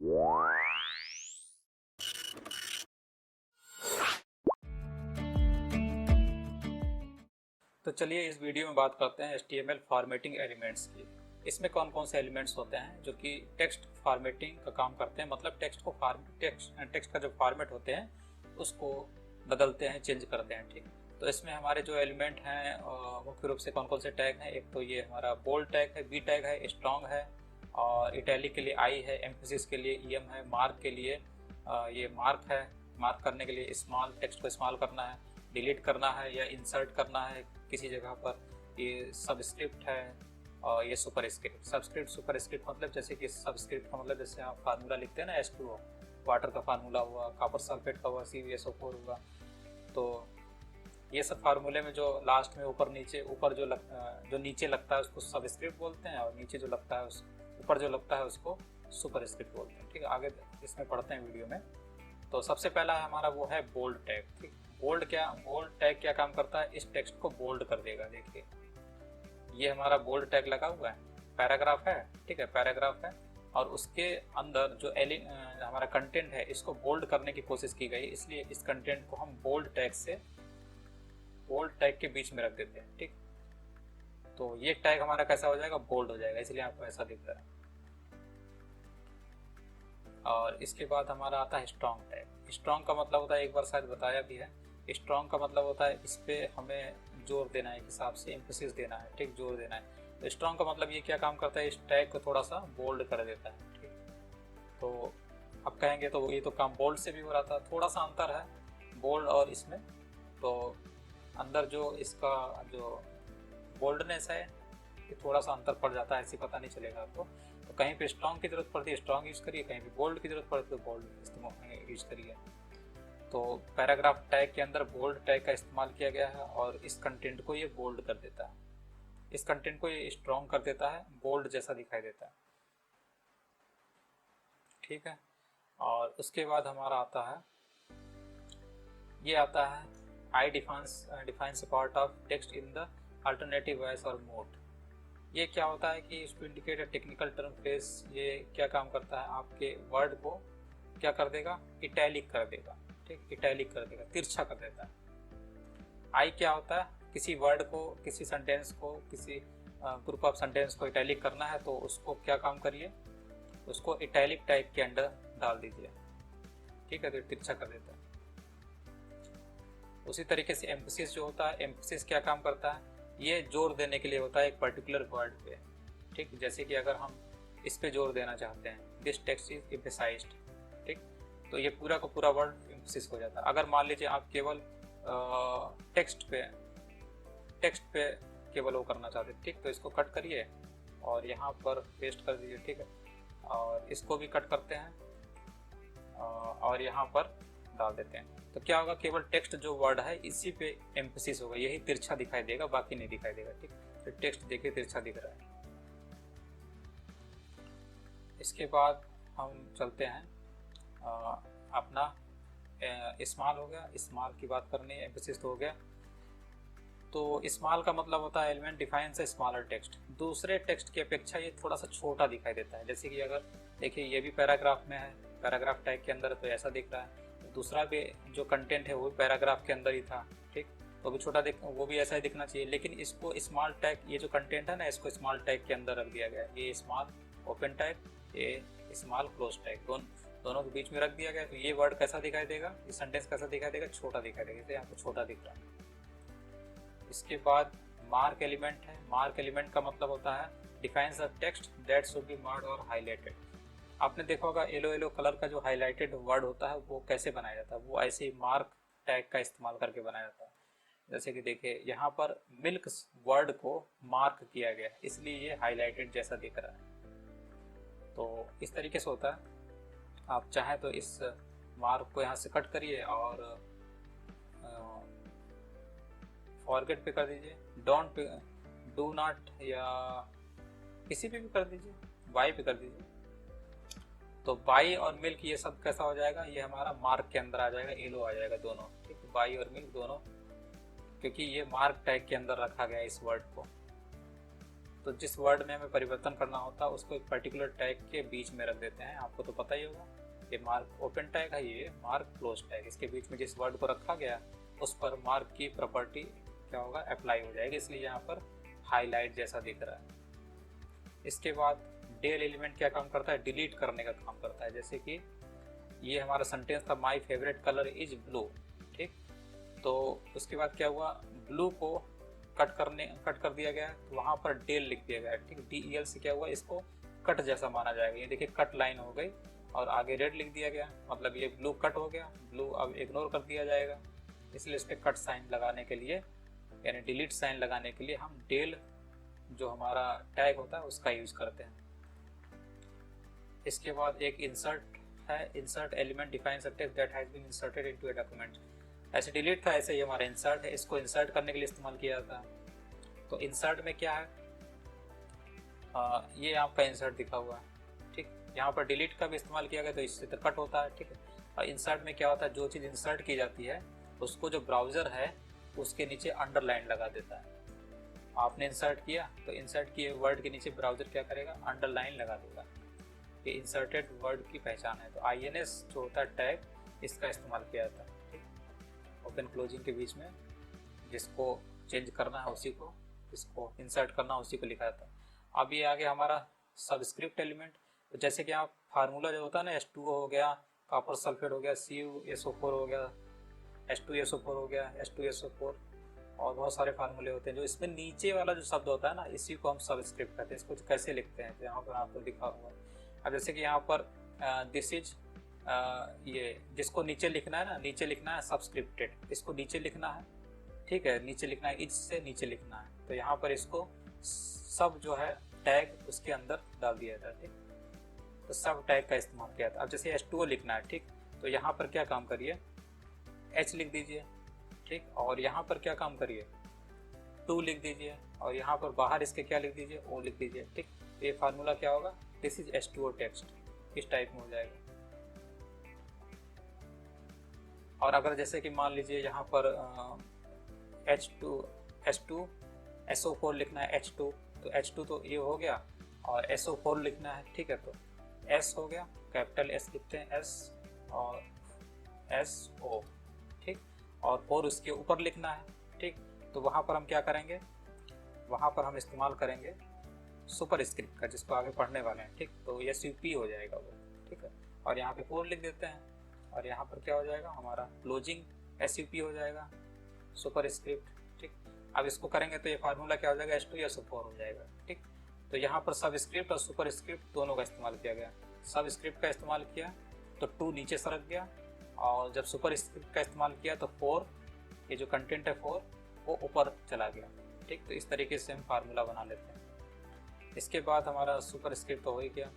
तो चलिए इस वीडियो में बात करते हैं HTML फॉर्मेटिंग एलिमेंट्स की। इसमें कौन कौन से एलिमेंट्स होते हैं जो कि टेक्स्ट फॉर्मेटिंग का काम करते हैं, मतलब टेक्स्ट का जो फॉर्मेट होते हैं उसको बदलते हैं, चेंज करते हैं। ठीक, तो इसमें हमारे जो एलिमेंट हैं मुख्य रूप से कौन कौन से टैग हैं। एक तो ये हमारा बोल्ड टैग है, बी टैग है, स्ट्रॉन्ग है, और इटैलिक के लिए आई है, एम्फेसिस के लिए EM है, मार्क के लिए ये मार्क है, मार्क करने के लिए स्मॉल टेक्स्ट को स्मॉल करना है, डिलीट करना है या इंसर्ट करना है किसी जगह पर, ये सबस्क्रिप्ट है, और ये सुपरस्क्रिप्ट। सबस्क्रिप्ट सुपरस्क्रिप्ट मतलब जैसे कि सबस्क्रिप्ट का मतलब जैसे आप फार्मूला लिखते हैं ना, H2O, वाटर का फार्मूला हुआ, कॉपर सल्फेट का हुआ, CuSO4 हुआ। तो ये सब फार्मूले में जो लास्ट में ऊपर जो नीचे लगता है उसको सबस्क्रिप्ट बोलते हैं, और नीचे जो लगता है ऊपर जो लगता है उसको सुपरस्क्रिप्ट बोलते हैं। ठीक है, आगे इसमें पढ़ते हैं वीडियो में। तो सबसे पहला हमारा वो है बोल्ड टैग। ठीक, बोल्ड टैग क्या काम करता है, इस टेक्स्ट को बोल्ड कर देगा। देखिए ये हमारा बोल्ड टैग लगा हुआ है, पैराग्राफ है। ठीक है, पैराग्राफ है, और उसके अंदर जो हमारा कंटेंट है इसको बोल्ड करने की कोशिश की गई, इसलिए इस कंटेंट को हम बोल्ड टैग के बीच में रख देते हैं। ठीक, तो ये टैग हमारा कैसा हो जाएगा, बोल्ड हो जाएगा, इसलिए आपको ऐसा दिख रहा है। और इसके बाद हमारा आता है स्ट्रॉन्ग टैग। स्ट्रॉन्ग का मतलब होता है, एक बार शायद बताया भी है, स्ट्रॉन्ग का मतलब होता है इस पे हमें जोर देना है, एक हिसाब से एम्फेसिस देना है। ठीक, जोर देना है। तो स्ट्रॉन्ग का मतलब ये क्या काम करता है, इस टैग को थोड़ा सा बोल्ड कर देता है। ठीक, तो अब कहेंगे तो ये तो काम बोल्ड से भी हो रहा था, थोड़ा सा अंतर है बोल्ड और इसमें। तो अंदर जो इसका जो बोल्डनेस है ये थोड़ा सा अंतर पड़ जाता है, ऐसे पता नहीं चलेगा आपको। तो कहीं पे स्ट्रॉन्ग की जरूरत पड़ती है स्ट्रॉन्ग यूज करिए, कहीं पे बोल्ड की जरूरत पड़ती है तो बोल्ड इस्तेमाल यूज करिए। तो पैराग्राफ टैग के अंदर बोल्ड टैग का इस्तेमाल किया गया है, और इस कंटेंट को ये बोल्ड कर देता है, इस कंटेंट को ये स्ट्रॉन्ग कर देता है, बोल्ड जैसा दिखाई देता है। ठीक है, और उसके बाद हमारा आता है, ये आता है I defines part of text in the alternative voice और मोड। ये क्या होता है कि इसको इंडिकेट टेक्निकल टर्म फ्रेज, ये क्या काम करता है, आपके वर्ड को क्या कर देगा, इटैलिक कर देगा। ठीक, इटैलिक कर देगा, तिरछा कर देता है। आई क्या होता है, किसी वर्ड को, किसी सेंटेंस को, किसी ग्रुप ऑफ सेंटेंस को इटैलिक करना है तो उसको क्या काम करिए, उसको इटैलिक टाइप के अंडर डाल दीजिए। ठीक है, तो तिरछा कर देता है। उसी तरीके से एम्फेसिस जो होता है, एम्फेसिस क्या काम करता है, ये जोर देने के लिए होता है एक पर्टिकुलर वर्ड पे। ठीक, जैसे कि अगर हम इस पे जोर देना चाहते हैं, दिस टेक्स्ट इज एम्फेसाइज्ड। ठीक, तो ये पूरा का पूरा वर्ड एम्फेसिस हो जाता है। अगर मान लीजिए आप केवल टेक्स्ट पे केवल वो करना चाहते हैं, ठीक, तो इसको कट करिए और यहाँ पर पेस्ट कर दीजिए। ठीक है, और इसको भी कट करते हैं और यहाँ पर डाल देते हैं, तो क्या होगा, केवल टेक्स्ट जो वर्ड है इसी पे एम्फेसिस होगा, यही तिरछा दिखाई देगा, बाकी नहीं दिखाई देगा। ठीक, तो टेक्स्ट देखिए तिरछा दिख रहा है। इसके बाद हम चलते हैं अपना स्मॉल हो गया, स्मॉल की बात करनी है, एम्फेसिस तो हो गया। तो स्मॉल का मतलब होता है element defines a smaller text, दूसरे टेक्स्ट की अपेक्षा ये थोड़ा सा छोटा दिखाई देता है। जैसे कि अगर देखिए ये भी पैराग्राफ में है, पैराग्राफ टैग के अंदर, तो ऐसा दिख रहा है। दूसरा भी जो कंटेंट है वो भी पैराग्राफ के अंदर ही था। ठीक, वो भी वो भी ऐसा ही दिखना चाहिए, लेकिन इसको स्मॉल टैग, ये जो कंटेंट है ना, इसको स्मॉल टैग के अंदर रख दिया गया है। ये स्मॉल ओपन टैग, ये स्मॉल क्लोज टैग, दोनों के बीच में रख दिया गया। तो ये वर्ड कैसा दिखाई देगा, ये सेंटेंस कैसा दिखाई देगा, छोटा दिखाई देगा, जैसे यहाँ पे छोटा दिख रहा है। इसके बाद मार्क एलिमेंट है। मार्क एलिमेंट का मतलब होता है defines a text that should be marked और हाईलाइटेड। आपने देखा होगा येलो कलर का जो हाईलाइटेड वर्ड होता है वो कैसे बनाया जाता है, वो ऐसे ही मार्क टैग का इस्तेमाल करके बनाया जाता है। जैसे कि देखिए यहाँ पर मिल्क वर्ड को मार्क किया गया है, इसलिए ये हाईलाइटेड जैसा दिख रहा है। तो इस तरीके से होता है। आप चाहें तो इस मार्क को यहाँ से कट करिए और फॉरगेट पे कर दीजिए, डोंट पे, डू नॉट, या किसी पे भी कर दीजिए, बाई पे कर दीजिए। तो बाई और मिल्क ये सब कैसा हो जाएगा, ये हमारा मार्क के अंदर आ जाएगा, येलो आ जाएगा दोनों। ठीक है, बाई और मिल्क दोनों, क्योंकि ये मार्क टैग के अंदर रखा गया है इस वर्ड को। तो जिस वर्ड में हमें परिवर्तन करना होता है उसको एक पर्टिकुलर टैग के बीच में रख देते हैं। आपको तो पता ही होगा, ये मार्क ओपन टैग है, ये मार्क क्लोज टैग। इसके बीच में जिस वर्ड को रखा गया उस पर मार्क की प्रॉपर्टी क्या होगा, अप्लाई हो जाएगी, इसलिए यहाँ पर हाईलाइट जैसा दिख रहा है। इसके बाद डेल एलिमेंट क्या काम करता है, डिलीट करने का काम करता है। जैसे कि ये हमारा सेंटेंस था, my favourite colour is blue, ठीक। तो उसके बाद क्या हुआ, ब्लू को कट कर दिया गया, तो वहाँ पर डेल लिख दिया गया, ठीक। DEL से क्या हुआ, इसको कट जैसा माना जाएगा। ये देखिए कट लाइन हो गई और आगे रेड लिख दिया गया, मतलब ये ब्लू कट हो गया, ब्लू अब इग्नोर कर दिया जाएगा। इसलिए इस पर कट साइन लगाने के लिए, यानी डिलीट साइन लगाने के लिए हम डेल जो हमारा टैग होता है उसका यूज करते हैं। इसके बाद एक इंसर्ट है, insert element defines a text that has been inserted into a document. ऐसे डिलीट था, ऐसे ही हमारा इंसर्ट है, इसको इंसर्ट करने के लिए इस्तेमाल किया जाता है। तो इंसर्ट में क्या है, ये आपका इंसर्ट दिखा हुआ है, ठीक। यहाँ पर डिलीट का भी इस्तेमाल किया गया तो इससे तो कट होता है, ठीक है। और इंसर्ट में क्या होता है, जो चीज़ इंसर्ट की जाती है उसको जो ब्राउज़र है उसके नीचे अंडरलाइन लगा देता है। आपने इंसर्ट किया तो इंसर्ट किए वर्ड के नीचे ब्राउज़र क्या करेगा, अंडरलाइन लगा देगा। ये इंसर्टेड वर्ड की पहचान है। तो INS जो होता है टैग, इसका इस्तेमाल किया जाता है, ठीक। ओपन क्लोजिंग के बीच में जिसको चेंज करना है उसी को, इसको इंसर्ट करना उसी को लिखा जाता है। अब ये आ गया हमारा सबस्क्रिप्ट एलिमेंट। तो जैसे कि आप फार्मूला जो होता है ना, H2O हो गया, कॉपर सल्फेट हो गया, CuSO4 हो गया, H2SO4 हो गया, H2SO4, और बहुत सारे फार्मूले होते हैं। जो इसमें नीचे वाला जो शब्द होता है ना, इसी को हम सबस्क्रिप्ट कहते हैं। इसको कैसे लिखते हैं तो यहाँ पर आपको लिखा हुआ है। अब जैसे कि यहाँ पर दिस इज, ये जिसको नीचे लिखना है ना, नीचे लिखना है सबस्क्रिप्टेड, इसको नीचे लिखना है, ठीक है, नीचे लिखना है, इससे नीचे लिखना है। तो यहाँ पर इसको सब जो है टैग उसके अंदर डाल दिया जाता है, ठीक। तो सब टैग का इस्तेमाल किया था। अब जैसे H2O लिखना है, ठीक, तो यहाँ पर क्या काम करिए, H लिख दीजिए, ठीक। और यहाँ पर क्या काम करिए, 2 लिख दीजिए, और यहाँ पर बाहर इसके क्या लिख दीजिए, O लिख दीजिए, ठीक। तो ये फार्मूला क्या होगा, दिस इज H2O टेक्स्ट, इस टाइप में हो जाएगा। और अगर जैसे कि मान लीजिए यहाँ पर H2SO4 लिखना है, H2, तो H2 तो ये हो गया, और SO4 लिखना है, ठीक है, तो S हो गया, कैपिटल S लिखते हैं, S और SO, ठीक। और 4 उसके ऊपर लिखना है, ठीक। तो वहाँ पर हम क्या करेंगे, वहाँ पर हम इस्तेमाल करेंगे सुपर स्क्रिप्ट का, जिसको आगे पढ़ने वाले हैं, ठीक। तो SUP हो जाएगा वो, ठीक है। और यहाँ पे 4 लिख देते हैं, और यहाँ पर क्या हो जाएगा, हमारा क्लोजिंग SUP हो जाएगा, सुपर स्क्रिप्ट, ठीक। अब इसको करेंगे तो ये फार्मूला क्या हो जाएगा, H2SO4 हो जाएगा, ठीक। तो यहाँ पर सब स्क्रिप्ट और सुपर स्क्रिप्ट दोनों का इस्तेमाल किया गया। सब स्क्रिप्ट का इस्तेमाल किया तो 2 नीचे सरक गया, और जब सुपर स्क्रिप्ट का इस्तेमाल किया तो 4, ये जो कंटेंट है 4, वो ऊपर चला गया, ठीक। तो इस तरीके से हम फार्मूला बना लेते हैं। इसके बाद हमारा सुपर स्क्रिप्ट तो हो ही गया।